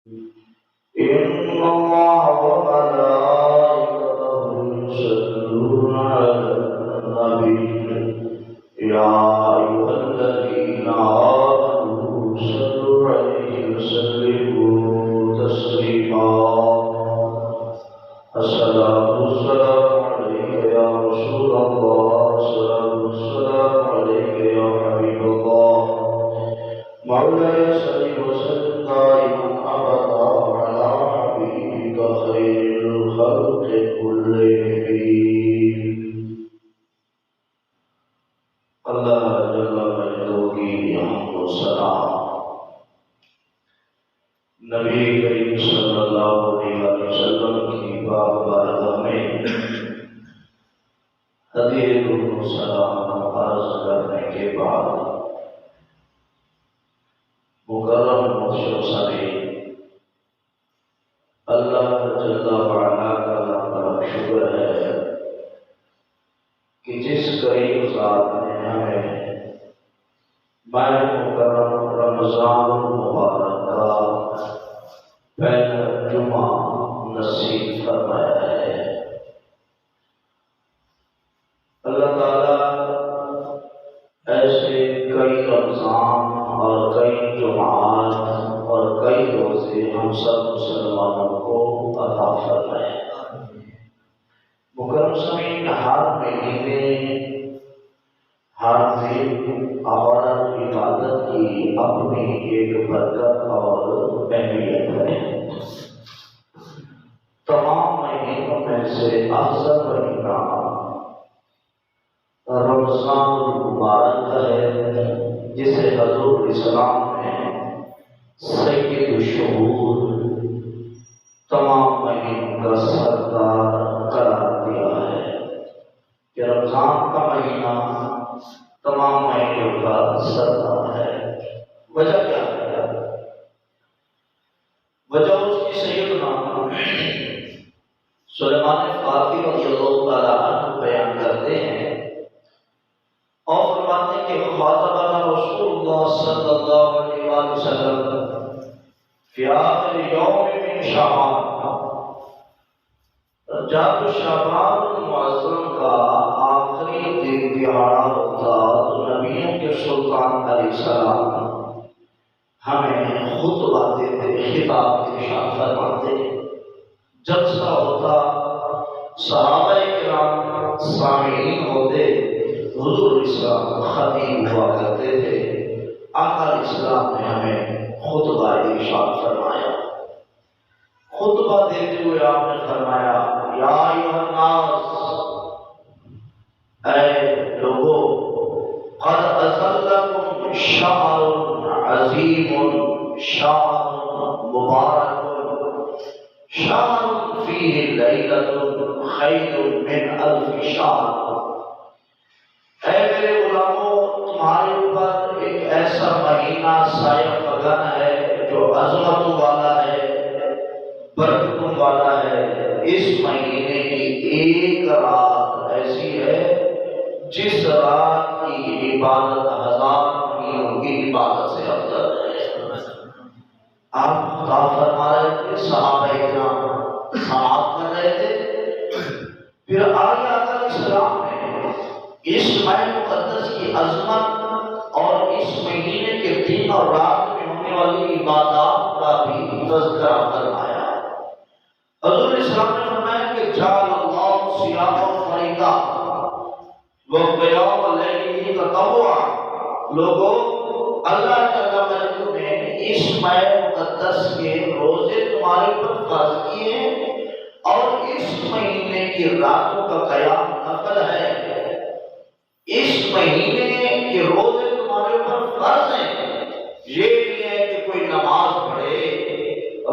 إن الله وملائكته يصلون على النبي يا أيها الذين آمنوا صلوا عليه وسلموا تسليما الصلاة والسلام عليك يا رسول الله الصلاة والسلام عليك يا حبيب الله مولاي صل وسلم دائما أبدا على حبيبك خير الخلق كلهم اللہ جل مجدہ کی حمد و ثنا نبی کریم صلی اللہ علیہ وسلم کی پاک بارگاہ میں ہدیہ درود و سلام عرض کرنے کے بعد مکرم محشر سنے اللہ جل وعلا کا لاکھ شکر ہے کہ جس کریم ذات نے ہمیں ماہ مکرم رمضان المبارک کا پہلا جمعہ نصیب فرمایا ہے۔ اللہ تعالیٰ ایسے کئی رمضان اور کئی جمعات اور کئی روزے ہم سب مسلمانوں کو عطا فرمائے۔ مکرم سامعین، ہر مہینے ہر دن اور عبادت کی اپنی ایک برکت اور اہمیت ہے۔ تمام مہینوں میں سے افضل مہینہ رمضان المبارک ہے، جسے حضور اسلام نے سید الشہور تمام مہینوں کا سردار قرار دیا ہے کہ رمضان کا مہینہ تمام مہینوں کا سردار ہے۔ وجہ کیا ہے؟ وجہ اس کی سیدنا سلیمان فارسی رضی اللہ تعالیٰ عنہ بیان کرتے ہیں اور فرماتے ہیں کہ خاطبنا رسول اللہ صلی اللہ علیہ وسلم فی آخر یوم من شعبان، جب شعبان المعظم کا آخری دن دہاڑا ہوتا تو نبیوں کے سلطان علیہ السلام ہمیں خطبہ دیتے، خطاب ارشاد فرماتے، جلسہ ہوتا، صحابہ کرام سامعین ہوتے، حضور اسلام خطیب ہوا کرتے تھے۔ آقا علیہ السلام نے ہمیں خطبہ ارشاد فرمایا۔ خطبہ دیتے ہوئے آپ نے فرمایا، یا ایھا الناس، اے لوگو، قد اظلکم شہر عظیم، شہر مبارک، شہر فیہ لیلۃ خیر من الف شہر۔ اے میرے غلاموں، تمہارے اوپر ایک ایسا مہینہ سایہ فگن ہے جو عظمتوں والا ہے، برکتوں والا ہے۔ اس مہینے کی ایک رات ایسی ہے جس رات کی عبادت ہزار مہینوں کی عبادت سے افضل ہے۔ آپ خطاب فرما رہے تھے، صحابہ کرام سماعت کر رہے تھے، پھر آگے آقا علیہ السلام نے اس ماہ مقدس کی عظمت اور اس مہینے کے دن اور رات میں ہونے والی عبادات کا بھی تذکرہ فرمایا۔ حضور اسلام نے فرمایا کہ جعل اللہ صیام فریضہ وقیام اللیل تطوعا، لوگوں، اللہ تعالیٰ نے اس ماہ مقدس کے روزے تمہارے پر فرض کیے ہیں اور اس مہینے کی راتوں کا قیام نفل ہے۔ اس مہینے کے روزے تمہارے اوپر فرض ہیں، یہ نہیں ہے کہ کوئی نماز پڑھے،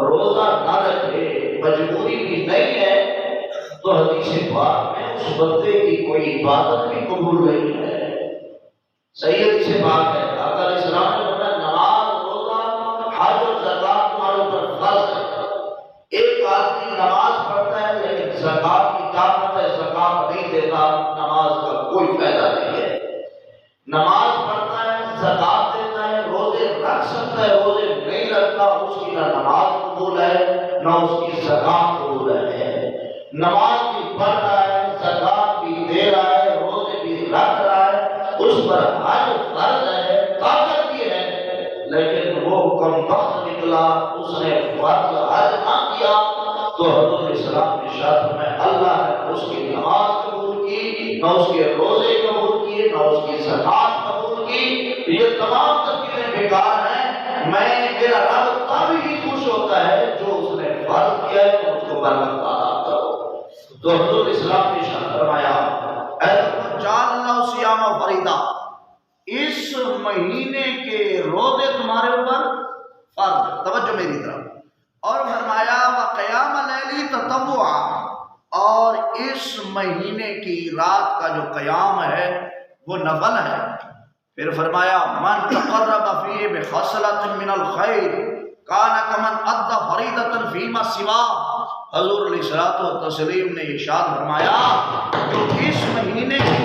روزہ نہ رکھے، مجبوری بھی نہیں ہے تو حدیث پاک میں اس بندے کی کوئی عبادت بھی قبول نہیں ہے۔ صحیح حدیث پاک ہے، آقا علیہ السلام نے فرمایا نماز، روزہ، حج اور زکوٰۃ تمہارے اوپر فرض ہے۔ ایک آدمی نماز پڑھتا ہے لیکن زکوٰۃ کی طاقت ہے، زکوٰۃ نہیں دیتا، نماز کا کوئی فائدہ نہیں ہے۔ نماز پڑھتا ہے، زکوٰۃ دیتا ہے، روزے رکھتا رکھ سکتا ہے روزے نہیں رکھتا، اس کی نہ نماز قبول ہے نہ اس کی زکات قبول ہے۔ نماز بھی پڑھ رہا ہے، زکات بھی دے رہا ہے، روزے بھی رکھ رہا ہے، اس پر حج فرض ہے، طاقت بھی ہے، لیکن وہ کم وقت نکلا، اس نے فرض حج نہ کیا، تو حضور السلام نے ارشاد فرمایا اللہ نے اس کی نماز قبول کی، نہ اس کے روزے قبول کیے، نہ اس کی زکات قبول کی۔ یہ تمام تدبیریں بیکار ہیں۔ میرا رب تب ہی خوش ہوتا ہے جو اس نے فرض کیا ہے، تو اس کو برکت عطا کرو۔ تو حضور اسلام نے ارشاد فرمایا اے جعل اللہ صیام فریضہ، اس مہینے کے روزے تمہارے اوپر فرض، توجہ میری طرف، اور فرمایا وقیام لیلی تطوعا، اور اس مہینے کی رات کا جو قیام ہے وہ نفل ہے۔ پھر فرمایا من تقرب فیہ بخصلۃ من الخیر کان کمن ادى فریضۃ فیما سواہ۔ حضور علیہ الصلوۃ والتسلیم نے ارشاد فرمایا جو اس مہینے کی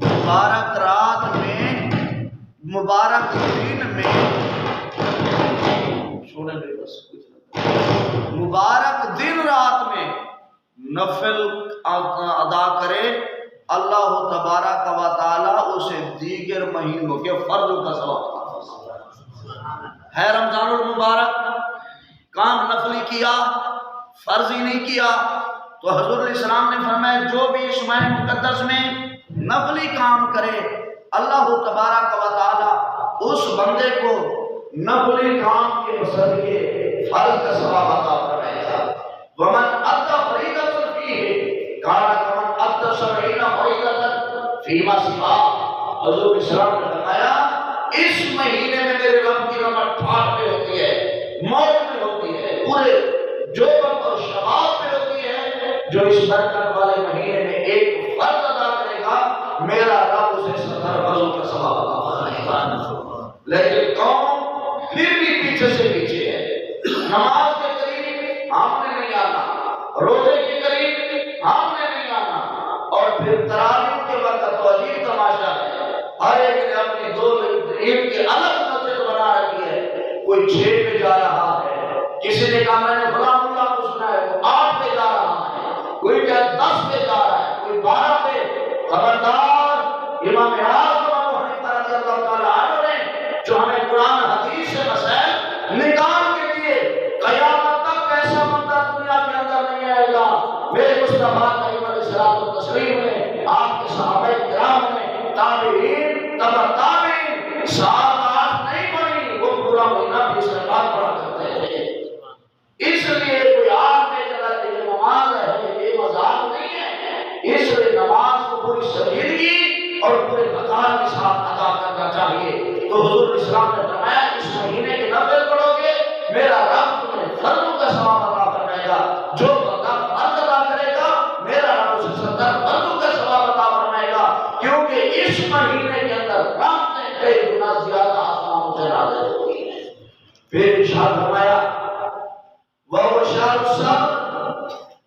مبارک رات میں، مبارک دن میں، مبارک دن رات میں نفل ادا کرے، اللہ تبارک و تعالی اسے دیگر مہینوں کے فرض کا ثواب ہے۔ رمضان المبارک کام نفلی کیا، فرضی نہیں کیا، تو حضور علیہ السلام نے فرمایا جو بھی اس ماہ مقدس میں نفلی کام کرے، اللہ تبارک و تعالی اس بندے کو نفلی کام کے صدقے فرض کا ثواب عطا فرمائے گا۔ ومن ادى فریضۃ فیہ کان کمن ادى 70 فریضۃ فیما سواہ۔ حضور السلام نے فرمایا اس مہینے میں میرے رب کی رحمت ٹھاٹ پہ ہوتی ہے، موت میں ہوتی ہے، پورے جوبن اور شباب پہ ہوتی ہے۔ جو اس برکت والے مہینے میں ایک فرض ادا کرے گا، میرا رب اسے 70 فرضوں کا ثواب عطا فرمائے گا۔ لیکن قوم پھر بھی پیچھے سے پیچھے ہے، نماز کے قریب ہم نے نہیں آنا، روزے کے قریب ہم نے نہیں آنا، اور پھر تراویح کے وقت تو عجیب تماشا ہے، ہر ایک نے اپنی دو عید کی الگ مسجد بنا رکھی ہے، کوئی 6 پہ جا رہا ہے، کسی نے کہا میں نے فلاں اللہ کو سنا ہے وہ 8 پہ جا رہا ہے، کوئی کہا 10 پہ جا رہا ہے، کوئی 12 پہ۔ خبردار امام اعظم ابو حنیفہ رضی اللہ تعالیٰ عنہ نے جو ہمیں قرآن حدیث سے مسائل نکال کے دیے، قیامت تک ایسا بندہ دنیا کے اندر نہیں آئے گا۔ میرے مصطفیٰ کریم علیہ الصلوۃ والتسلیم نے، آپ کے صحابہ کرام نے، تابعین، تبع تابعین، سال 8 نہیں پڑھی، وہ پورا مہینہ بھی استغفار پڑھا کرتے تھے۔ اس لیے کوئی آگ میں چلا کہ یہ نماز ہے، یہ مذاق نہیں ہے، اس لیے نماز کو پوری سنجیدگی اور پورے وقار کے ساتھ ادا کرنا چاہیے۔ تو حضور اسلام نے فرمایا اس مہینے کے نفل پڑھو گے، میرا رب تمہیں فرضوں کا ثواب عطا فرمائے گا۔ جو بندہ فرض ادا کرے گا، میرا رب اسے 70 فرضوں کا ثواب عطا فرمائے گا، کیونکہ اس مہینے کے اندر رحمتیں کئی گنا زیادہ آسمانوں سے نازل ہوتی ہیں۔ پھر ارشاد فرمایا وَهُوَ شَهْرُ الصَّبْرِ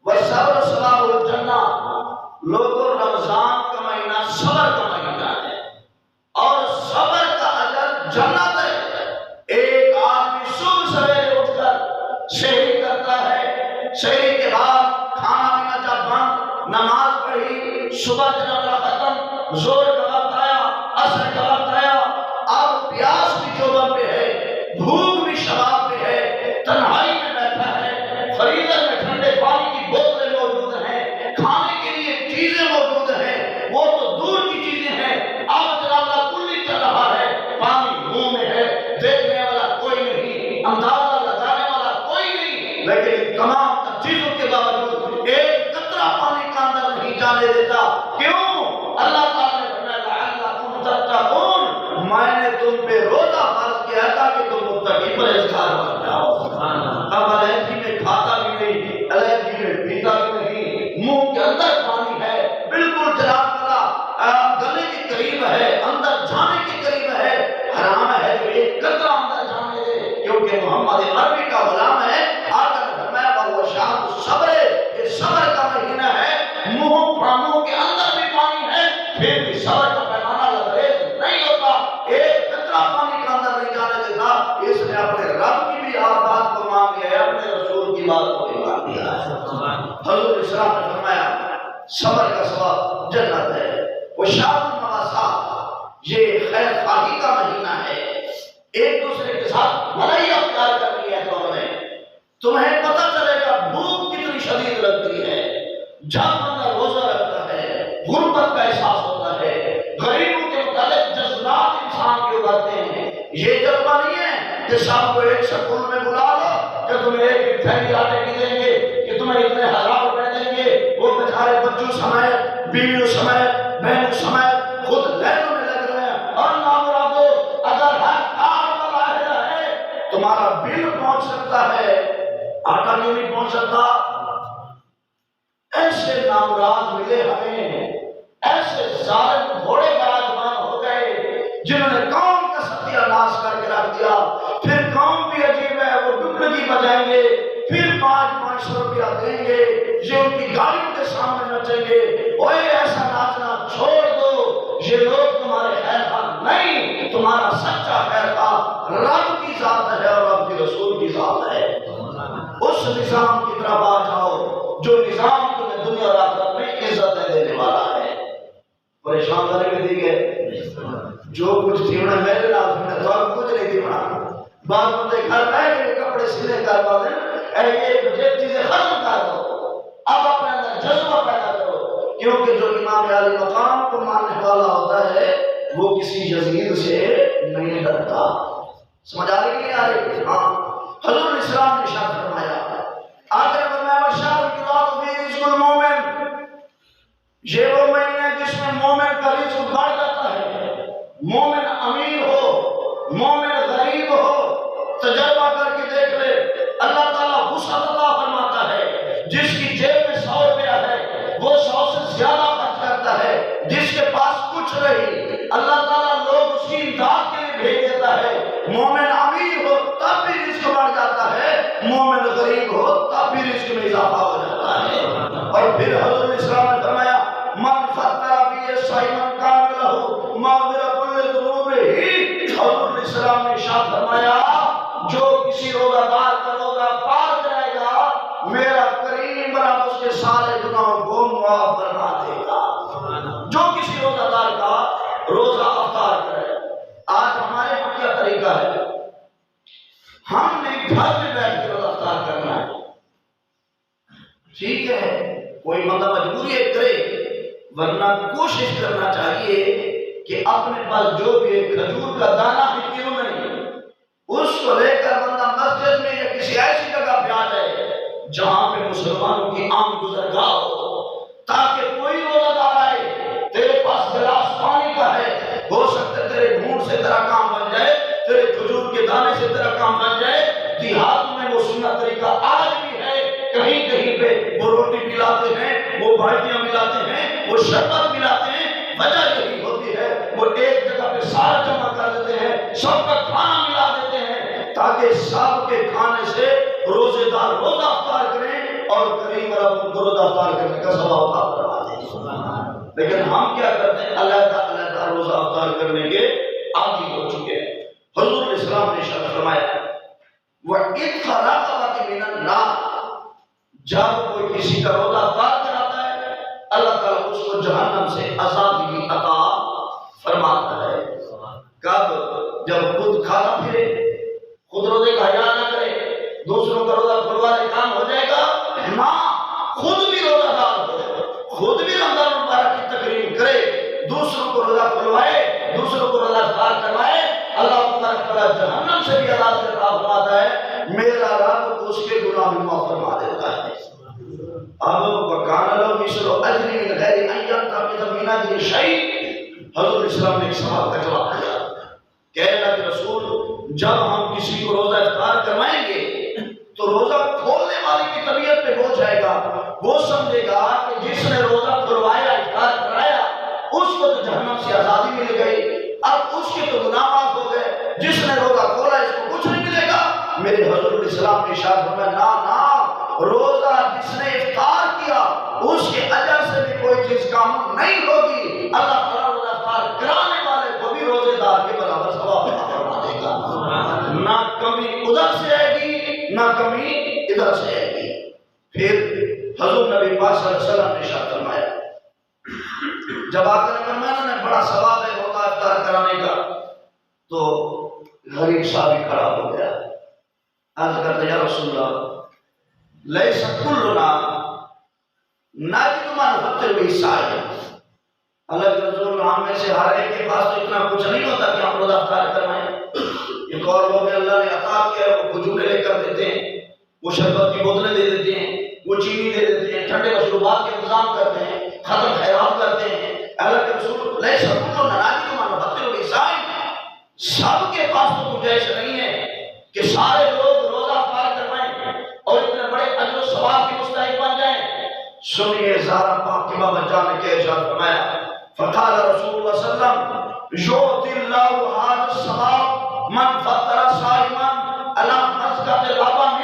وَالصَّبْرُ ثواب الجنہ۔ لوگوں رمضان کا مہینہ صبر کا مہینہ ہے، اور صبر کا اجر جنت ہے۔ ایک آدمی صبح سویرے اٹھ کر سحری کرتا ہے، سحری کے بعد کھانا پینا جب بند، نماز پڑھی، صبح کا نفل ختم، زور کا وقت آیا، عصر کا وقت آیا، اب پیاس بھی جوبن پہ ہے، بھوک بھی شباب پہ ہے، تنہائی میں بیٹھا ہے، فریزر میں ٹھنڈے پانی کی بوتلیں موجود ہیں، کھانے کے لیے چیزیں موجود ہیں، وہ تو دور کی چیزیں ہیں، اب جنازہ کلی چل رہا ہے، پانی منہ میں ہے، دیکھنے والا کوئی نہیں، اندازہ لگانے والا کوئی نہیں، لیکن تمام چیزوں کے باوجود ایک قطرہ پانی کا اندر نہیں جانے دیتا۔ کیوں؟ اللہ تعالیٰ نے فرمایا لعلکم تتقون، میں نے تم پہ روزہ فرض کیا ہے تاکہ تم متقی پرہیزگار بن جاؤ۔ اب علیحدگی میں کھاتا بھی نہیں، علیحدگی میں پیتا بھی نہیں، منہ کے اندر پانی ہے، بالکل جناب والا گلے کے قریب ہے، اندر جانے کے قریب ہے، حرام ہے جو ایک قطرہ اندر جانے دے، کیونکہ محمد عربی کا غلام ہے۔ آقا نے فرمایا وَهُوَ شَهْرُ الصَّبْرِ، یہ صبر کا مہینہ ہے، منہ کے اندر اپنے رب کی بھی بات کو مان لیا ہے، اپنے رسول کی بات کو بھی مان لیا ہے۔ حضور اسلام نے فرمایا صبر کا ثواب جنت ہے، وہ شاہ المواسات، یہ خیر خواہی کا مہینہ ہے، ایک دوسرے کے ساتھ بھلائی اختیار کر لی ہے دونوں نے۔ تمہیں پتہ چلے گا بھوک کتنی شدید لگتی ہے جب بندہ روزہ رکھتا ہے، غربت کا احساس ہوتا ہے، غریبوں کے متعلق جذبات انسان کے ابھرتے ہیں۔ یہ جذبہ نہیں ہے کہ سب کو ایک سکول میں بلا لو کہ تمہیں ایک تھیلی آٹے کی دیں گے، کہ تمہیں اتنے 1000 روپے دیں گے، وہ بیچارے بچوں سمیت، بیویوں سمیت، بہنوں سمیت خود لینوں میں لگ رہے ہیں۔ اور نامرادو، اگر ہر کام والا ہے تمہارا بل پہنچ سکتا ہے، آٹا نہیں پہنچ سکتا۔ ایسے نامراد ملے ہمیں، ایسے ظالم گھوڑے براجمان ہو گئے جنہوں نے قوم کا ستیہ ناش کر کے رکھ دیا۔ پھر قوم بھی عجیب ہے، وہ ڈبلگی بجائیں گے، پھر 500 روپیہ دیں گے، یہ ان کی گاڑیوں کے سامنے نچیں گے۔ اوے ایسا ناچنا چھوڑ دو، یہ لوگ تمہارے خیر خواہ نہیں، تمہارا سچا خیر خواہ رب کی ذات ہے اور رب کے رسول کی ذات ہے۔ اس نظام کی طرف آ جاؤ جو نظام تمہیں دنیا اور آخرت میں عزت دینے والا ہے۔ پریشان کرنے کے دیکھے جو کچھ تھیونا میرے نال تھیونا تو اب کچھ نہیں تھیونا۔ بعض بندے گھر بیٹھ کے کپڑے سلے کروا دیں، یہ چیزیں ختم کر دو، اب اپنے اندر جذبہ پیدا کرو، کیونکہ جو امام عالی مقام کو ماننے والا ہوتا ہے وہ کسی یزید سے نہیں ڈرتا۔ سمجھ آ رہی کہ نہیں آ رہی؟ ہاں، حضور اسلام نے ارشاد فرمایا، آخر فرمایا وشہر القرآن فی رزق المومن، یہ وہ مہینہ ہے جس میں مومن کا رزق بڑھ جاتا ہے۔ مومن امیر ہو، مومن غریب ہو، تجربہ کر کے دیکھ لے، اللہ تعالیٰ وسعت عطا فرماتا ہے۔ جس کی جیب میں 100 روپیہ ہے وہ 100 سے زیادہ خرچ کرتا ہے، جس کے پاس کچھ نہیں اللہ تعالیٰ لوگ اس کی امداد کے لیے بھیج دیتا ہے۔ مومن امیر ہو تب بھی رزق بڑھ جاتا ہے، مومن غریب ہو تب بھی رزق میں اضافہ ہو جاتا ہے۔ اور پھر حضور اسلام نے فرمایا من فطر فی صائما کان لہ مغفرۃ لذنوبہ، حضور اسلام نے ارشاد فرمایا جو کسی روزہ دار کا روزہ پار جائے گا میرا کریم رب اس کے سارے گناہوں کو معاف فرما دے گا۔ جو کسی روزہ دار کا روزہ افطار کرے۔ آج ہمارے یہاں کیا طریقہ ہے، ہم نے گھر میں بیٹھ کے روزہ افطار کرنا ہے، ٹھیک ہے، کوئی بندہ مجبوری ہے کرے، ورنہ کوشش کرنا چاہیے کہ اپنے پاس جو بھی ایک کھجور کا دانہ بھی کیوں نہیں اس کو لے کر بندہ مسجد میں یا کسی ایسی جگہ پہ آ جائے جہاں پہ مسلمانوں کی عام گزرگاہ ہو، تاکہ کوئی روزہ دار آئے تیرے پاس گلاس پانی کا ہے، ہو سکتا ہے تیرے گھونٹ سے تیرا کام بن جائے، تیرے کھجور کے دانے سے تیرا کام بن جائے۔ دیہات میں وہ سننا طریقہ آج بھی ہے، کہیں کہیں پہ وہ روٹی پلاتے ہیں، وہ بھاجیاں ملاتے ہیں، وہ شربت ملاتے ہیں۔ وجہ یہی ہوتی ہے وہ ایک جگہ پہ سارا جمع کر دیتے ہیں، سب کا کھانا ملا دیتے ہیں تاکہ سب کے کھانے سے روزے دار روزہ افطار کریں اور کریم رب ان کو روزہ افطار کرنے کا ثواب عطا فرما دیں۔ لیکن ہم کیا کرتے ہیں، علیحدہ علیحدہ روزہ افطار کرنے کے عادی ہو چکے ہیں۔ حضور اسلام نے ارشاد فرمایا وَإِذْ خَرَقَتِ مِنَ النَّارِ، جب کوئی کسی کا روزہ افطار کراتا ہے اللہ تعالیٰ اس کو جہنم سے آزادی عطا فرماتا ہے۔ کب؟ جب خود کھاتا پھرے، خود روزے کا حیا نہ کرے، دوسروں کا روزہ کھلوا دے، کام ہو جائے گا نہ، خود بھی روزہ دار ہو، خود بھی رمضان مبارک کی تقریم کرے، دوسروں کو روزہ کھلوائے، دوسروں کو روزہ افطار کروائے، اللہ تعالیٰ جہنم سے بھی آزاد عطا فرماتا ہے، میرا رب اس کے گناہ بھی معاف فرما دیتا ہے۔ اب وَكَانَ لَهُ مِثْلُ أَجْرِ مِنْ غَيْرِ أَنْ يَنْتَقِصَ مِنْ أَجْرِهِ شَيْءٍ۔ حضور اسلام نے ایک سوال کا جواب دیا کہ اللہ کے رسول جب ہم کسی کو روزہ افطار کروائیں گے تو روزہ کھولنے والے کی طبیعت پہ ہو جائے گا، وہ سمجھے گا کہ جس نے روزہ کھلوایا افطار کرایا اس کو تو جہنم سے آزادی مل گئی، اب اس کے تو گناہ معاف ہو گئے، جس نے روزہ کھولا اس کو کچھ نہیں ملے گا۔ میرے حضور اسلام نے ارشاد فرمایا نا، روزہ جس نے افطار کیا اس کے اجر سے بھی کوئی چیز کم نہیں ہوگی، اللہ تعالیٰ روزہ افطار کرانے والے کو بھی روزے دار کے برابر ثواب عطا فرما دے گا، نہ کمی ادھر سے آئے گی نہ کمی ادھر سے آئے گی۔ پھر حضور نبی پاک صلی اللہ علیہ وسلم نے ارشاد فرمایا، جب آقا نے فرمایا نا بڑا ثواب ہے روزہ افطار کرانے کا، تو غریب صاحب کھڑا ہو گیا، عرض کرتے یا رسول اللہ لیس کلنا ناجد من فطر بحساب، اللہ کے رسول ہم میں سے ہر ایک کے پاس تو اتنا کچھ نہیں ہوتا کہ ہم روزہ افطار کروائیں۔ ایک اور لوگ اللہ نے عطا کیا ہے، وہ کھجوریں لے کر دیتے ہیں، وہ شربت کی بوتلیں دے دیتے ہیں، وہ چینی دے دیتے ہیں، ٹھنڈے مشروبات کے انتظام کرتے ہیں، ختم خیرات کرتے ہیں۔ اللہ کے رسول لیس کلنا ناجد من فطر بحساب، سب کے پاس تو گنجائش نہیں ہے کہ سارے لوگ روزہ افطار کروائیں اور اتنے بڑے اجر و ثواب کے مستحق بن جائیں۔ سنیے زہرا پاک کی بابا جان نے کیا ارشاد فرمایا، فقال رسول اللہ صلی اللہ علیہ وسلم یؤتی اللہ ھذا الثواب من فطر صائما علی مسقط لبن۔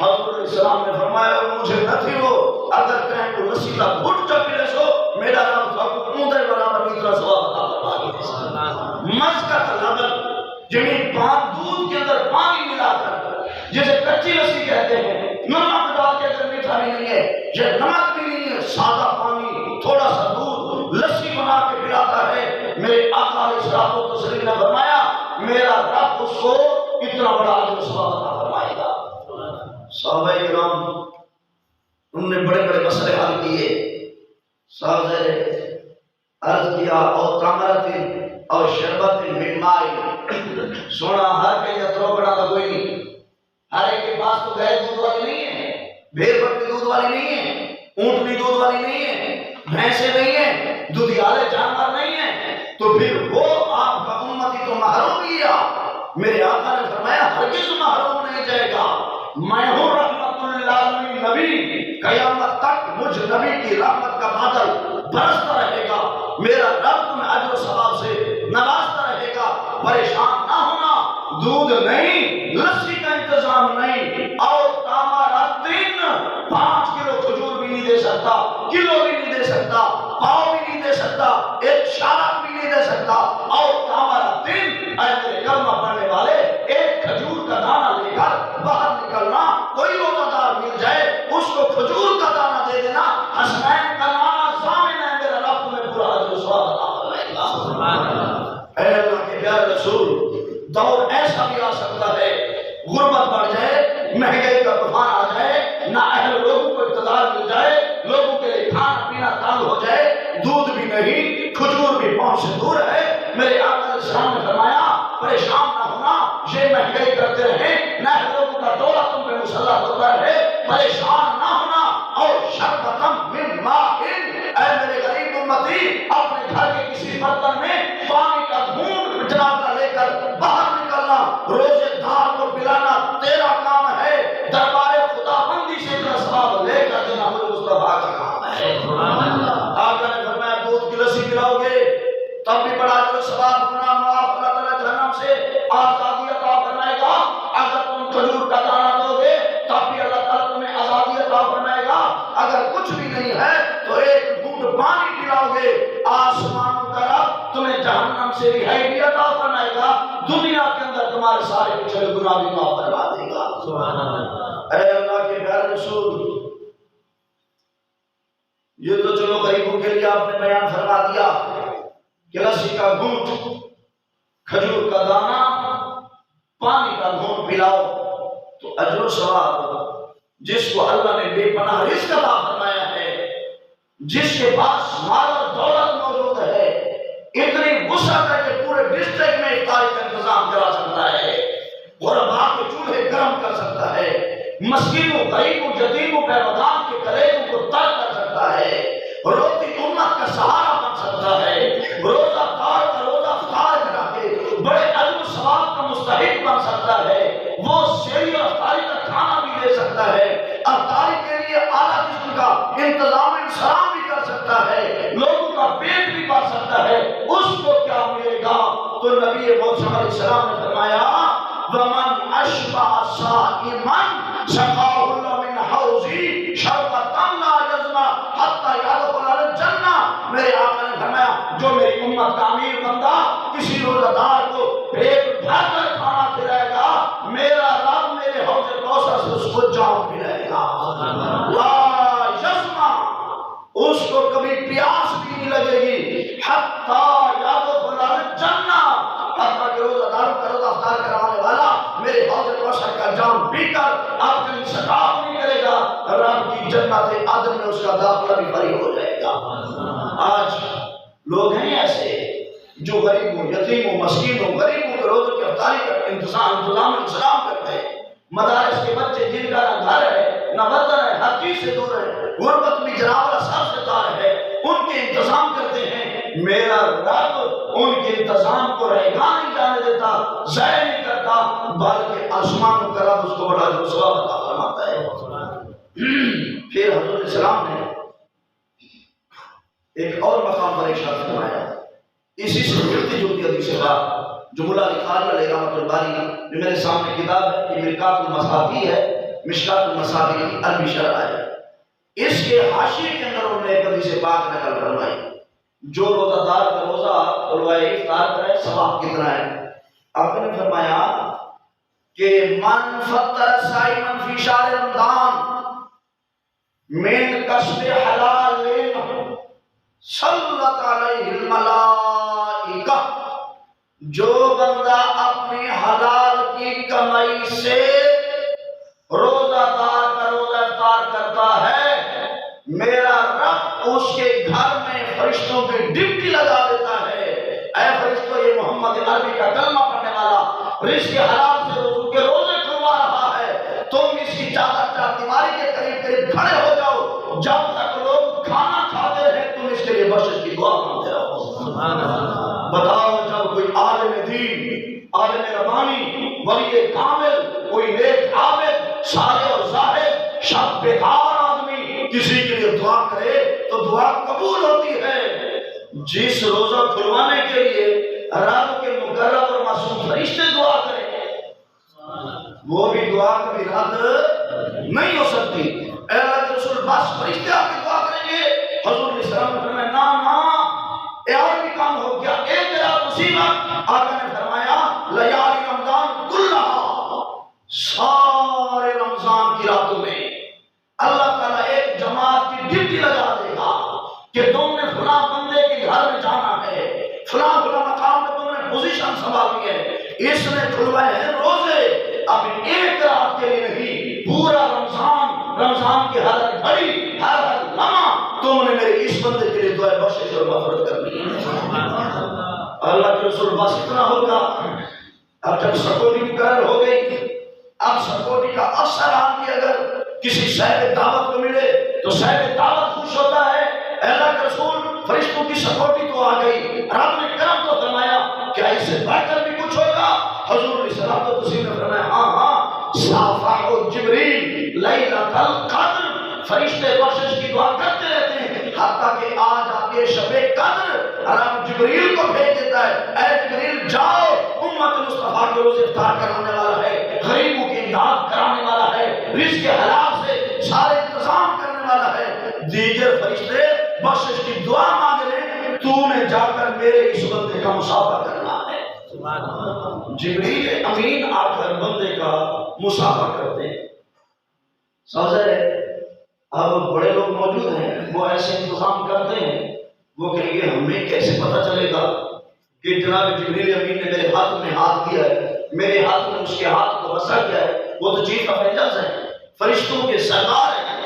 حضور علیہ السلام نے فرمایا مجھے نہ تھی وہ اگر کہیں کو لسی کا گھٹ چا پی سو میرا رب تو اوندا برابر اتنا ثواب عطا فرما دے۔ مسقط لبن یعنی دودھ کے اندر پانی ملا کر، جسے کچی لسی کہتے ہیں، نمک ڈال کے اگر میٹھا بھی نہیں ہے، یہ نمک بھی نہیں ہے، سادہ پانی تھوڑا سا دودھ لسی بنا کے پلاتا ہے، میرے آقا علیہ الصلوۃ والتسلیم نے فرمایا میرا رب اس کو اتنا بڑا اجر و ثواب عطا فرمائے گا۔ صحابہ کرام انہوں نے بڑے بڑے مسئلے حل کیے، صاحب نے عرض کیا اور تمرت اور شربت من ماء، سونا ہر کہیں اترو بڑا کا کوئی نہیں، ہر ایک کے پاس تو گائے دودھ والی نہیں ہے، بھیڑ بکری دودھ والی نہیں ہے، اونٹنی دودھ والی نہیں ہے، بھینسیں نہیں ہیں، دودھیالے جانور نہیں ہیں، تو پھر وہ آپ کا امتی تو محروم گیا۔ میرے آقا نے فرمایا ہرگز محروم نہیں جائے گا، میں ہوں رحمت للعالمین نبی، قیامت تک مجھ نبی کی رحمت کا بادل برستا رہے گا، میرا رب تمہیں اجر و ثواب سے نوازتا رہے گا۔ پریشان نہ ہونا، دودھ نہیں، لسی کا انتظام نہیں، اور تامرات 5 کلو کھجور بھی نہیں دے سکتا، کلو بھی نہیں دے سکتا، پاؤ بھی نہیں دے سکتا، ایک شارک بھی نہیں دے سکتا، اور تامرات اے میرے کلمہ پڑھنے والے ایک کھجور کا دانہ لے کر باہر نکلنا، کوئی روزہ دار مل جائے اس کو کھجور کا دانہ دے دینا، حسنین کا نانا ضامن ہے، میرا رب تمہیں پورا اجر و ثواب عطا فرمائے گا۔ سبحان اللہ۔ اے اللہ کے پیارے رسول، دور ایسا بھی آ سکتا ہے غربت بڑھ جائے، مہنگائی کا طوفان آ جائے، نہ اہل لوگوں کو اقتدار مل جائے، لوگوں کے لیے کھانا پینا تنگ ہو جائے، دودھ بھی نہیں، کھجور بھی پہنچ سے دور ہے۔ میرے آقا علیہ السلام نے فرمایا پریشان نہ ہونا، یہ مہنگائی کرتے رہیں، نہ اہل لوگوں کا دولہ تم پہ مسلط ہوتا رہے، پریشان نہ ہونا، اور شربتم من ماء، اے میرے غریب امتی اپنے گھر کے کسی برتن میں پانی کا گھونٹ جناب کا لے کر باہر نکلنا، روزے دار کو پلانا تیرا کام ہے، دربار خدا بندی سے اتنا ثواب لے کر دینا مجھے مصطفیٰ کا کام ہے۔ آقا نے فرمایا دودھ کی لسی پلاؤ گے تب بھی بڑا اجر و ثواب، گناہ معاف، اللہ تعالیٰ جہنم سے آزادی عطا فرمائے گا۔ اگر تم کھجور کا دانہ دو گے تب بھی اللہ تعالیٰ تمہیں آزادی عطا فرمائے گا۔ اگر کچھ بھی نہیں ہے تو ایک گھونٹ پانی پلاؤ گے، آسمانوں کا رب تمہیں جہنم سے رہائی بھی عطا فرمائے گا، دنیا کے اندر تمہارے سارے پچھلے گناہ بھی معاف فرما دے گا۔ سبحان اللہ۔ اے اللہ کے پیارے رسول، یہ تو چلو غریبوں کے لیے آپ نے بیان فرما دیا کہ لسی کا گھونٹ، کھجور کا دانہ، پانی کا گھونٹ پلاؤ، تو اجر و ثواب جس کو اللہ نے بے پناہ رزق عطا فرمایا ہے، جس کے پاس مال اور دولت موجود ہے، اتنی وسعت ہے کہ پورے ڈسٹرکٹ میں افطاری کا انتظام کرا سکتا ہے، غرباء کے چولہے گرم کر سکتا ہے، مسکینوں، غریبوں، یتیموں، بیوقان کے کلیجوں کو تر کر سکتا ہے، روتی امت کا سہارا بن سکتا ہے، روزہ دار کا روزہ افطار کرا کے بڑے اجر و ثواب کا مستحق بن سکتا ہے، وہ سحری اور افطاری کا کھانا بھی دے سکتا ہے، افطاری کے لیے اعلیٰ قسم کا انتظام انسان بھی کر سکتا ہے، لوگوں کا پیٹ بھی بھر سکتا ہے، اس کو کیا ملے گا؟ تو نبی محمد علیہ السلام نے فرمایا وَمَنْ أَشْبَعَ صَائِمًا سَقَاهُ اللَّهُ مِنْ حَوْضِهِ شَرْبَةً لَا يَظْمَأُ حَتَّى يَدْخُلَ الْجَنَّةَ۔ میرے آقا نے فرمایا جو میری امت کا امیر بندہ کسی روزہ دار کو پیٹ بھر کر کھانا کھلائے گا، میرے کا جام پی کر آپ کا انصراف نہیں کرے گا، رب کی جنت عدن میں اس کا داخلہ بھی فری ہو جائے گا۔ آج لوگ ہیں ایسے جو غریب ہوں، یتیم ہوں، مسکین ہوں، غریب ہوں، روزوں کی افطاری کا انتظام کرتے ہیں۔ مدارس کے بچے جن کا نہ گھر ہے نہ وطن ہے، ہر چیز سے دور ہے، غربت بھی جناب والا سر سے تار ہے، ان کے انتظام کرتے ہیں۔ میرا رب ان کے انتظام کو رہگاں نہیں جانے دیتا، ضائع نہیں کرتا، بلکہ آسمان کا رب اس کو بڑا ثواب عطا فرماتا ہے۔ پھر حضرت السلام نے ایک اور مقام پر ارشاد فرمایا، اسی سے ملتی جلتی حدیث ہے جو مولا علی قاری علیہ رحمۃ الباری جو میرے سامنے کتاب ہے، یہ مرکات المصابیح ہے، مشکات المصابیح کی عربی شرح ہے۔ اس کے حاشیے کے اندر انہوں نے ایک حدیث پاک نقل فرمائی، جو روزہ دار کا روزہ طلوع افطار کرے ثواب کتنا ہے؟ آپ نے فرمایا کہ من فطر صائما فی شہر رمضان من کسب حلال صلت علیہ الملائکہ، جو بندہ اپنی حلال کی کمائی سے روزہ دار کا روزہ افطار کرتا ہے، میرا رب اس کے گھر میں فرشتوں کی ڈیوٹی لگا دیتا ہے، اے فرشتوں یہ محمد عربی کا کلمہ پڑھنے والا رزق حلال سے روزوں کے روزے کھلوا رہا ہے، تم اس کی چار دیواری کے قریب کھڑے ہو جاؤ، جب تک لوگ کھانا کھاتے رہے تم اس کے لیے بخشش کی دعا مانگتے رہو۔ بتاؤ جب کوئی عالم دین، عالم ربانی، ولی کامل، کوئی نیک عابد، صالح اور زاہد، شب بیدار آدمی کسی کے لیے دعا کرے تو دعا قبول ہوتی ہے۔ جس روزہ کھلوانے کے لیے رب کے مقرب اور معصوم فرشتے دعا کریں وہ بھی دعا کبھی رد نہیں ہو سکتی۔ اے اللہ کے رسول بس فرشتے آ کے دعا کریں گے، حضور علیہ السلام نے فرمایا نا اے اور بھی کام ہو گیا، ایک رات مصیبت، آقا نے فرمایا لیالی رمضان کلھا، سارے رمضان کی راتوں میں اللہ تعالیٰ ایک جماعت کی ڈیوٹی لگا دے گا کہ تم نے فلاں بندے کے گھر میں جانا ہے، فلاں مقام پہ تم نے پوزیشن سنبھالنی ہے، اس نے کھلوائے ہیں روزے، اب ایک رات کے لیے نہیں، پورا رمضان کی ہر گھڑی ہر لمحہ تم نے میرے اس بندے کے لیے دعائیں بخشش اور مغفرت کرنی ہے۔ اللہ کے رسول بس اتنا ہوگا۔ اب جب سکوٹی مقرر ہو گئی، اب سکوٹی کا اثر آن کی اگر کسی صاحب دعوت کو ملے تو صاحب دعوت خوش ہوتا ہے، اللہ کے رسول فرشتوں کی سکوٹی تو آ گئی، رب نے کرم تو فرمایا کیا اس سے بڑھ کر بھی کچھ ہوگا؟ حضور علیہ السلام تو تسلیم نے فرمایا ہاں صافح جبریل لیلۃ القدر، فرشتے بخشش کی دعا کرتے رہتے ہیں حتیٰ کہ آج آتی ہے شب قدر، رب جبریل کو بھیج دیتا ہے، اے جبریل جاؤ امت مصطفیٰ کے روزے افطار کرانے والا ہے، غریبوں کی امداد کرانے والا ہے، رزق حلال سے سارے انتظام کرنے والا ہے، دیگر فرشتے بخشش کی دعا مانگ لیں، تو نے جا کر میرے اس بندے کا مصافحہ کرنا ہے۔ جبریل امین آ کر بندے کا مصافحہ کرتے ہیں۔ سمجھ رہے؟ اب بڑے لوگ موجود ہیں وہ ایسے انتظام کرتے ہیں، وہ کہیں گے ہمیں کیسے پتہ چلے گا کہ جناب جبریل امین نے میرے ہاتھ میں ہاتھ دیا ہے، میرے ہاتھ میں اس کے ہاتھ کو مسا کیا ہے، وہ تو چیف آف ایجنٹس ہیں، فرشتوں کے سردار ہیں،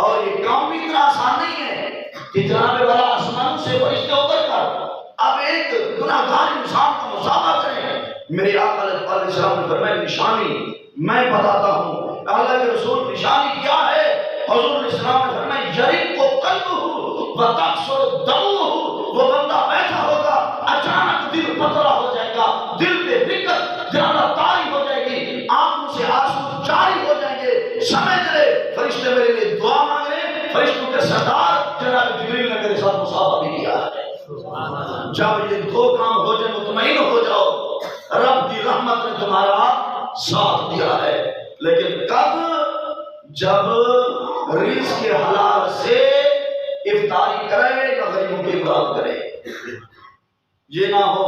اور یہ کام بھی اتنا آسان نہیں ہے کہ جناب والا آسمان سے فرشتے اتر کر اب ایک گناہگار انسان کو مصافحہ کریں۔ میرے آقا علیہ السلام نے فرمایا نشانی میں بتاتا ہوں۔ اللہ کے رسول نشانی کیا ہے؟ حضور علیہ السلام نے فرمایا یرق قلبہ وتقصر دمہ، وہ بندہ بیٹھا ہوگا اچانک دل پتلا ہو جائے گا، دل پہ فکر زیادہ طاری ہو جائے گی، آنکھوں سے آنسو جاری ہو جائیں گے، سمجھ لے فرشتے میرے لیے دعا مانگ رہے ہیں، فرشتوں کے سردار جناب جبریل نے میرے ساتھ مصافحہ بھی کیا ہے۔ جب یہ دو کام ہو جائے مطمئن ہو جاؤ، رب کی رحمت نے تمہارا ساتھ دیا ہے۔ لیکن کب؟ جب رزق کے حلال سے افطاری کرے یا غریبوں کی امداد کرے۔ یہ نہ ہو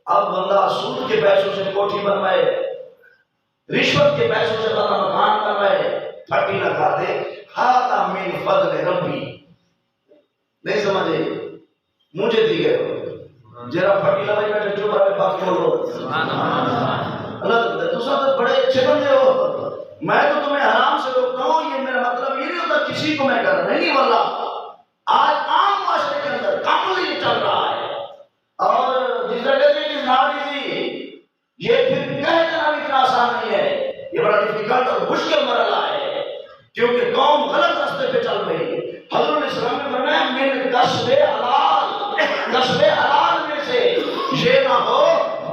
اب بندہ سود کے پیسوں سے کوٹھی بنوائے، رشوت کے پیسوں سے بندہ مکان بنوائے، پھٹی لگا دے ھذا من فضل ربی، نہیں سمجھے؟ مجھے دی گئے جرا پھٹی لگائی بیٹھے چپ رہے باقی لوگ اللہ تو سب بڑے اچھے بندے ہو، میں تو تمہیں حرام سے روکتا ہوں، یہ میرا مطلب یہ نہیں ہوتا کسی کو میں کر نہیں، واللہ آج عام معاشرے کے اندر کاملی چل رہا ہے، اور جس طرح سے ناڑی تھی یہ پھر کہہ دینا بھی اتنا آسان نہیں ہے، یہ بڑا ڈیفیکلٹ اور مشکل مرحلہ ہے، کیونکہ قوم غلط راستے پہ چل رہی ہے۔ حضور علیہ السلام نے فرمایا من کسب حلال میں سے یہ نہ ہو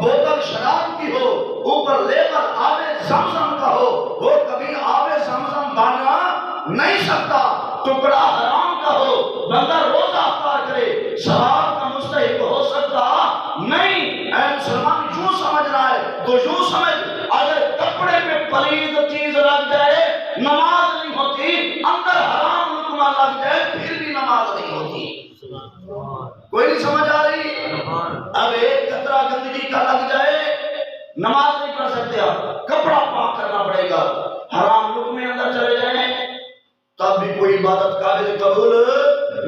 بوتل شراب کی ہو، اوپر لیبل آب زمزم کا ہو، وہ کبھی آب زمزم بنا نہیں سکتا، ٹکڑا حرام کا ہو، بندہ روزہ افطار کرے، شراب کا مستحق ہو سکتا نہیں۔ اے مسلمان یوں سمجھ رہا ہے تو یوں سمجھ، اگر کپڑے پہ پلید چیز لگ جائے نماز نہیں ہوتی، اندر حرام لقمہ لگ جائے پھر بھی نماز نہیں ہوتی۔ کوئی نہیں سمجھ آ رہی؟ اب ایک قطرہ گندگی کا لگ جائے نماز نہیں پڑھ سکتے، آپ کپڑا پاک کرنا پڑے گا، حرام لقمے اندر چلے جائیں تب بھی کوئی عبادت قابل قبول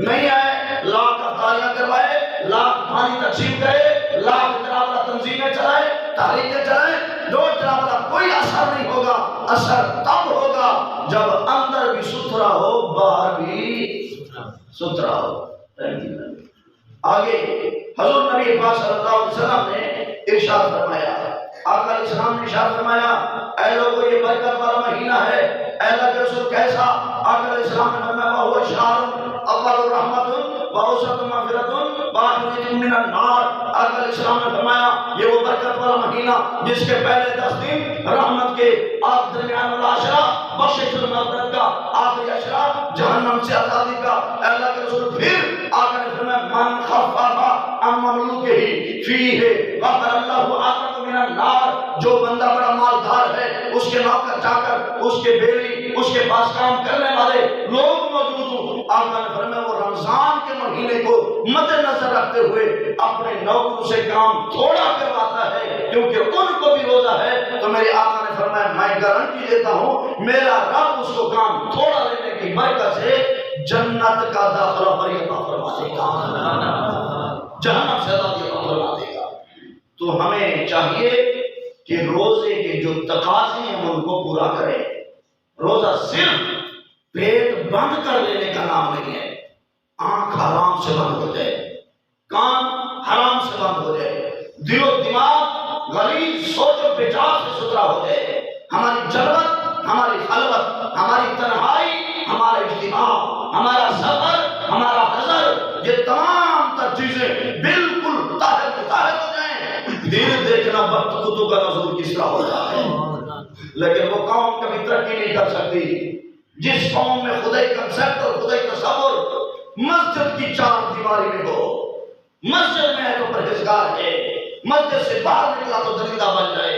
نہیں ہے۔ لاکھ افطاریاں کروائے، لاکھ پانی تقسیم کرے، لاکھ جناب تنظیمیں چلائے، تحریکیں چلائے، جو جناب کوئی اثر نہیں ہوگا۔ اثر تب ہوگا جب اندر بھی ستھرا ہو باہر بھی ستھرا ہو۔ آگے حضور نبی پاک صلی اللہ علیہ وسلم نے ارشاد فرمایا، آقا علیہ السلام نے ارشاد فرمایا اے لوگوں یہ برکت والا مہینہ ہے۔ اے اللہ کے رسول کیسا؟ آقا علیہ السلام نے فرمایا وہ شہر اول رحمت و اوسط مغفرت و آخر من النار۔ آقا علیہ السلام نے فرمایا یہ وہ برکت والا مہینہ جس کے پہلے 10 دن رحمت کے، آپ درمیان والا عشرہ بخشش المغفرت کا، آخری عشرہ جہنم سے آزادی کا۔ اے اللہ کے رسول پھر آقا نے فرمایا من خفف عن مملوکہ فیہ غفر اللہ عتق من النار، جو بندہ بڑا مالدار ہے، اس کے نوکر چاکر، اس کے بیوی، اس کے پاس کام کرنے والے لوگ موجود ہوں، آقا نے فرمایا وہ رمضان کے مہینے کو مد نظر رکھتے ہوئے اپنے نوکروں سے کام تھوڑا کرواتا ہے کیونکہ ان کو بھی روزہ ہے، تو میرے آقا نے فرمایا میں گارنٹی دیتا ہوں میرا رب اس کو کام تھوڑا لینے کی برکت سے جنت کا داخلہ عطا فرما دے گا، جہنم سے آزادی عطا فرما دے گا۔ تو ہمیں چاہیے کہ روزے کے جو تقاضے ہیں ان کو پورا کریں۔ روزہ صرف پیٹ بند کر لینے کا نام نہیں ہے، آنکھ حرام سے بند ہو جائے، کان حرام سے بند ہو جائے، دل و دماغ غلیظ سوچ و بچار سے ستھرا ہو جائے، ہماری جلوت، ہماری خلوت، ہماری تنہائی، ہمارا اجتماع، ہمارا سفر، ہمارا حضر، یہ تمام تر چیزیں بالکل طاہر ہو جائیں۔ دین دیکھنا وقت کتب کا نزول کس طرح ہوتا ہے، لیکن وہ قوم کبھی ترقی نہیں کر سکتی جس قوم میں خدائی کنسپٹ اور خدائی تصور مسجد کی چار دیواری میں ہو۔ مسجد میں ہے تو پرہیزگار ہے، مسجد سے باہر نکلا تو درندہ بن جائے۔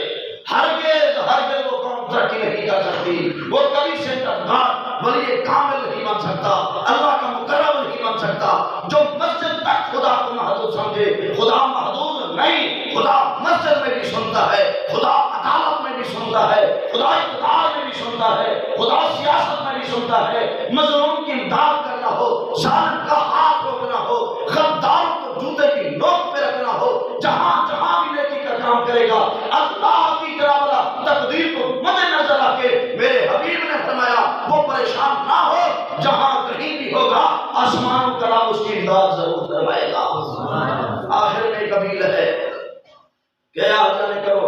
ہرگز وہ قوم ترقی نہیں کر سکتی، وہ کبھی سینٹر گارڈ ولی کامل نہیں بن سکتا، اللہ کا مقرب نہیں بن سکتا۔ جو مسجد تک خدا کو محدود سمجھے، خدا محدود نہیں، خدا مسجد میں بھی سنتا ہے، خدا عدالت میں بھی سنتا ہے، خدا اقتدار میں بھی سنتا ہے، خدا سیاست میں بھی سنتا ہے۔ مظلوم کی امداد کرنا ہو، ظالم کا ہاتھ روکنا ہو، غداروں کو جوتے کی نوک پہ رکھنا ہو، جہاں جہاں بھی نیکی کا کام کرے گا اللہ کی کرامت تقدیر کو مد نظر رکھ کے میرے حبیب نے فرمایا وہ پریشان نہ ہو، جہاں کہیں بھی ہوگا آسمانوں کا رب اس کی امداد ضرور کروائے گا۔ آخر میں قبیل ہے کہ جانے کرو،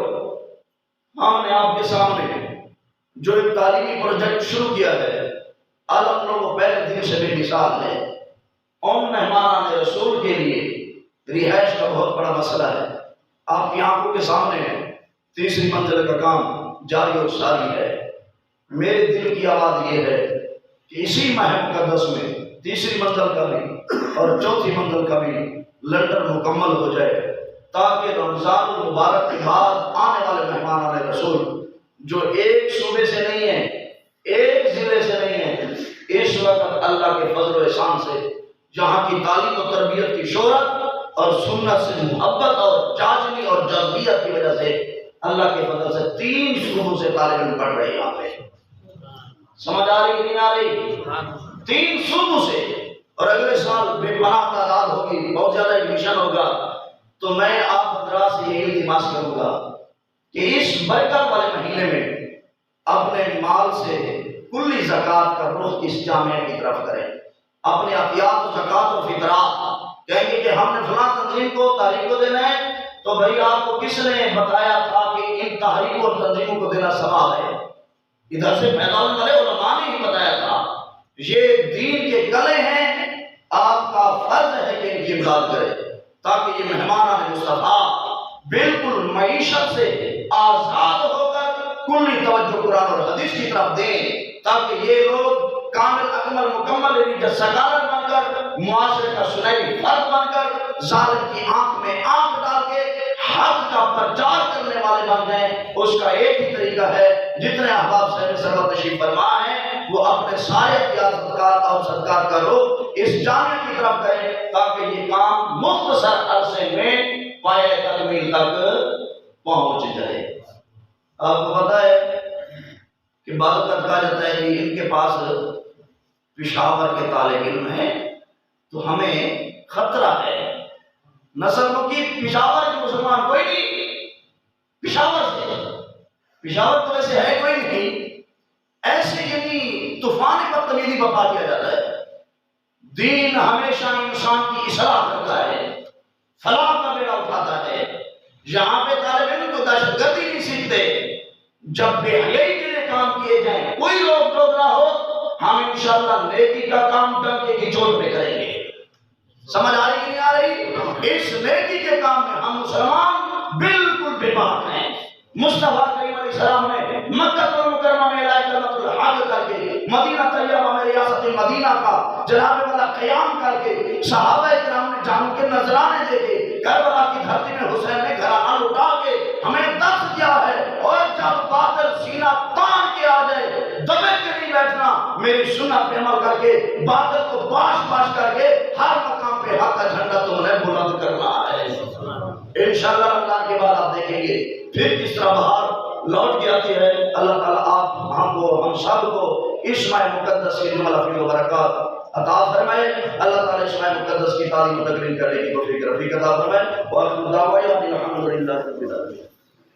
ہم نے آپ کے سامنے جو ایک تعلیمی پروجیکٹ شروع کیا ہے عالم لوگوں پہلے دن سے بھی مثال ہے۔ ان مہمان رسول کے لیے رہائش کا بہت بڑا مسئلہ ہے۔ آپ کی آنکھوں کے سامنے تیسری منزل کا کام جاری اور ساری ہے۔ میرے دل کی آواز یہ ہے کہ اسی ماہ مقدس میں تیسری منزل کا بھی اور چوتھی منزل کا بھی لنڈر مکمل ہو جائے، تاکہ رمضان المبارک کے بعد آنے والے مہمان رسول جو ایک صوبے سے نہیں ہیں، ایک ضلع سے نہیں ہیں، اس وقت اللہ کے فضل و احسان سے جہاں کی تعلیم و تربیت کی شہرت اور سنت سے محبت اور چاچنی اور جذبیت کی وجہ سے اللہ کے فضل سے 3 صوبوں سے طالب علم پڑھ رہے ہیں یہاں پہ۔ سمجھ آ رہی کہ نہیں آ رہی؟ 3 صوبوں سے، اور اگلے سال بے پناہ تعداد ہوگی، بہت زیادہ ایڈمیشن ہوگا۔ تو میں آپ حضرات سے یہی التماس کروں گا کہ اس برکت والے مہینے میں اپنے مال سے کلی زکوٰۃ کا رخ اس جامعہ کی طرف کریں. اپنے عطیات و زکوٰۃ و فطرات کہیں گے کہ ہم نے فلاں تنظیم کو تحریک کو دینا ہے، تو بھائی آپ کو کس نے بتایا تھا کہ ان تحریکوں اور تنظیموں کو دینا ثواب ہے؟ ادھر سے پیدا ہونے والے علماء نے ہی بتایا تھا. یہ دین کے گلے ہیں، آپ کا فرض ہے کہ ان کی امداد کرے تاکہ یہ مہمان مصطفیٰ بالکل معیشت سے آزاد ہو کر کلی توجہ قرآن اور حدیث کی طرف دیں، تاکہ یہ لوگ کامل اکمل مکمل ریلیجس سکالر بن کر، معاشرے کا سنہری فرد بن کر، ظالم کی آنکھ میں آنکھ ڈال کے حق کا پرچار کرنے والے بن جائیں. اس کا ایک ہی طریقہ ہے، جتنے احباب صاحب سرور تشریف فرما ہیں وہ اپنے سارے احتیاط اور صدقات کا رخ اس جامعہ کی طرف کریں تاکہ یہ کام مختصر عرصے میں پائے تکمیل تک پہنچ جائے. آپ کو پتا ہے کہ بعض اوقات کہا جاتا ہے کہ ان کے پاس پشاور کے طالب علم ہیں تو ہمیں خطرہ ہے. نسل کی پشاور کے مسلمان کوئی نہیں، پشاور تو ایسے ہے کوئی نہیں. ایسے یعنی طوفان بدتمیزی برپا کیا جاتا ہے. دین ہمیشہ انسان کی اصلاح کرتا ہے، فلاح کا بیڑا اٹھاتا ہے. یہاں پہ طالب علم کو دہشت گردی نہیں سیکھتے. جب بے حیائی کے لیے کام کیے جائیں، کوئی روک ٹوک نہ ہو، ہم انشاءاللہ نیکی کا کام ڈنکے کی چوٹ پہ کریں گے. سمجھ آ رہی کہ نہیں آ رہی؟ اس نیکی کے کام میں ہم مسلمان بالکل بے باک ہیں. مصطفیٰ کریم علیہ السلام نے مکہ المکرمہ میں اعلان کلمۃ الحق کر کے، مدینہ طیبہ میں ریاست مدینہ کا جناب والا قیام کر کے، صحابہ کرام نے جانوں کے نذرانے دے کے، کربلا کی دھرتی میں حسین نے گھرانہ لٹا کے ہمیں درس دیا ہے. اور جب باطل سینہ تان کے آ جائے، دبے کے نہیں بیٹھنا، میری سنت پہ عمل کر کے باطل کو باش باش کر کے ہر مقام پہ حق کا جھنڈا تم نے بلند کرنا ہے. انشاءاللہ رمضان کے بعد آپ دیکھیں گے پھر کس طرح بہار لوٹ کے آتی ہے. اللہ تعالیٰ آپ ہم کو، ہم سب کو اس ماہ مقدس کے جملہ فیض و برکات عطا فرمائے. اللہ تعالیٰ اس ماہ مقدس کی تعلیم و تقریم کرنے کی توفیق رفیق عطا فرمائے. وآخر دعوانا الحمدللہ رب العالمین.